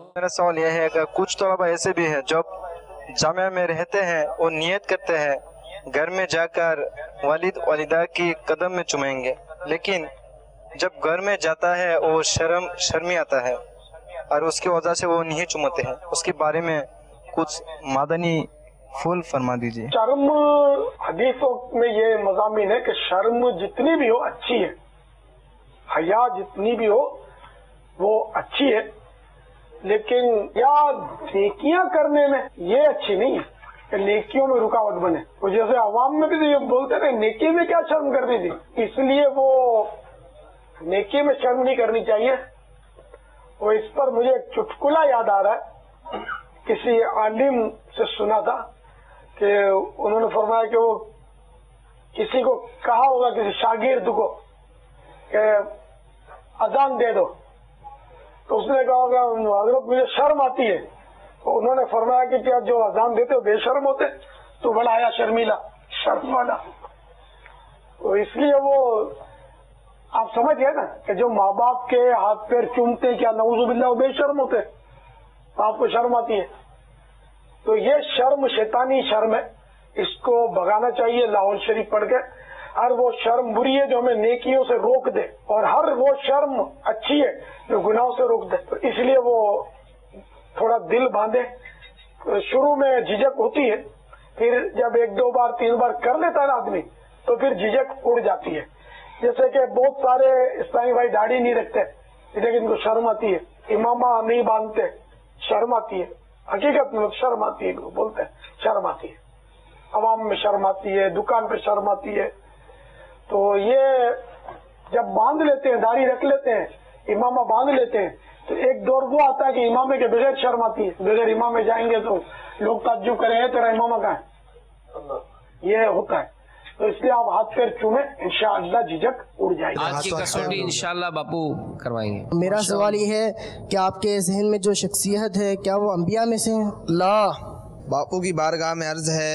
मेरा सवाल यह है कि कुछ तलबा ऐसे भी हैं जब जामिया में रहते हैं और नियत करते हैं घर में जाकर वालिद वालिदा की कदम में चुमेंगे, लेकिन जब घर में जाता है वो शर्मी आता है और उसकी वजह से वो नहीं चुमते हैं। उसके बारे में कुछ मादनी फूल फरमा दीजिए। शर्म हदीसों में ये मज़ामीन है कि शर्म जितनी भी हो अच्छी है, हया जितनी भी हो वो अच्छी है, लेकिन या नेकियां करने में ये अच्छी नहीं है कि नेकियों में रुकावट बने। तो जैसे अवाम में भी तो ये बोलते रहे नेकी में क्या शर्म करनी थी, इसलिए वो नेकी में शर्म नहीं करनी चाहिए। और इस पर मुझे एक चुटकुला याद आ रहा है, किसी आलिम से सुना था कि उन्होंने फरमाया कि वो किसी को कहा होगा किसी शागिर्द को कि अजान दे दो, तो उसने कहा होगा हजरत मुझे शर्म आती है। तो उन्होंने फरमाया कि क्या जो अजान देते हो बेशर्म होते, तो बड़ा आया शर्मीला शर्म वाला। तो इसलिए वो आप समझ गए ना कि जो माँ बाप के हाथ पैर चूमते क्या नऊजुबिल्लाह वो बेशर्म होते, तो आपको शर्म आती है। तो ये शर्म शैतानी शर्म है, इसको भगाना चाहिए लाहौल शरीफ पढ़ के। हर वो शर्म बुरी है जो हमें नेकियों से रोक दे, और हर वो शर्म अच्छी है जो गुनाहों से रोक दे। तो इसलिए वो थोड़ा दिल बांधे। शुरू में झिझक होती है, फिर जब 1 2 बार 3 बार कर लेता है ना आदमी, तो फिर झिझक उड़ जाती है। जैसे कि बहुत सारे इस्लामी भाई दाढ़ी नहीं रखते लेकिन इनको शर्म आती है, इमामा नहीं बांधते शर्म आती है, हकीकत में शर्म आती है, बोलते हैं शर्म आती है, अवाम में शर्म आती है, दुकान पे शर्म आती है। तो ये जब बांध लेते हैं, दाढ़ी रख लेते हैं, इमामा बांध लेते हैं, तो एक दौर वो आता है कि इमामे के बगैर शर्म आती है, बगैर इमामे जाएंगे तो लोग ताज्जुब करेंगे तेरा इमामा कहाँ है, ये होता है। तो इसलिए आप हाथ पैर चूमे, इंशाअल्लाह झिझक उड़ जाएगी। आज की कसौटी इंशाअल्लाह बापू करवाएंगे। मेरा सवाल ये है कि आपके जहन में जो शख्सियत है क्या वो अंबिया में से हैं? ला। बापू की बारगाह में अर्ज है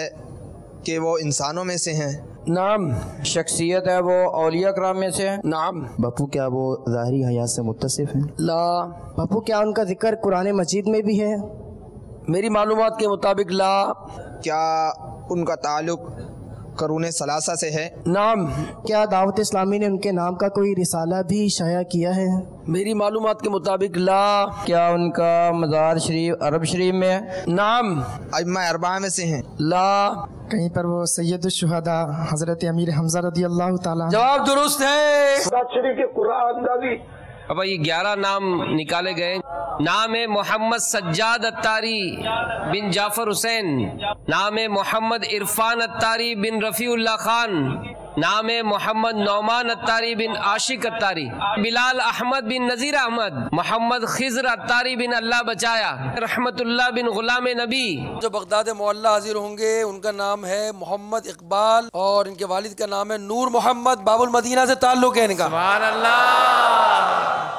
कि वो इंसानों में से हैं। नाम। शख्सियत है वो औलिया कराम में से है। नाम। बापू क्या वो ज़ाहिरी हयात से मुत्तसिफ हैं? ला। बापू क्या उनका जिक्र कुरान मजीद में भी है? मेरी मालूमात के मुताबिक ला। क्या उनका ताल्लुक करूने सलासा से है? नाम। क्या दावत इस्लामी ने उनके नाम का कोई रिसाला भी शाया किया है? मेरी मालूमात के मुताबिक ला। क्या उनका मज़ार शरीफ अरब शरीफ में है? नाम। अइम्मा अरबा में से हैं। ला। कहीं पर वो सैयद शुहदा हजरत अमीर हमजा रदी अल्लाह ताला। जवाब दुरुस्त है। शरीफ के कुरान अंदाजी। अब ये 11 नाम निकाले गए। नाम है मोहम्मद सज्जाद अत्तारी बिन जाफर हुसैन, नाम है मोहम्मद इरफान अत्तारी बिन रफ़ीउल्लाह खान, नाम है मोहम्मद नौमान अत्तारी बिन आशिक अत्तारी, बिलाल अहमद बिन नज़ीर अहमद, मोहम्मद खिज़र अत्तारी बिन अल्लाह बचाया, रहमतुल्लाह बिन गुलाम नबी। जो बगदाद मोहल्ला हाजिर होंगे उनका नाम है मोहम्मद इकबाल और इनके वालिद का नाम है नूर मोहम्मद, बाबुल मदीना से ताल्लुक है इनका। सुभान अल्लाह।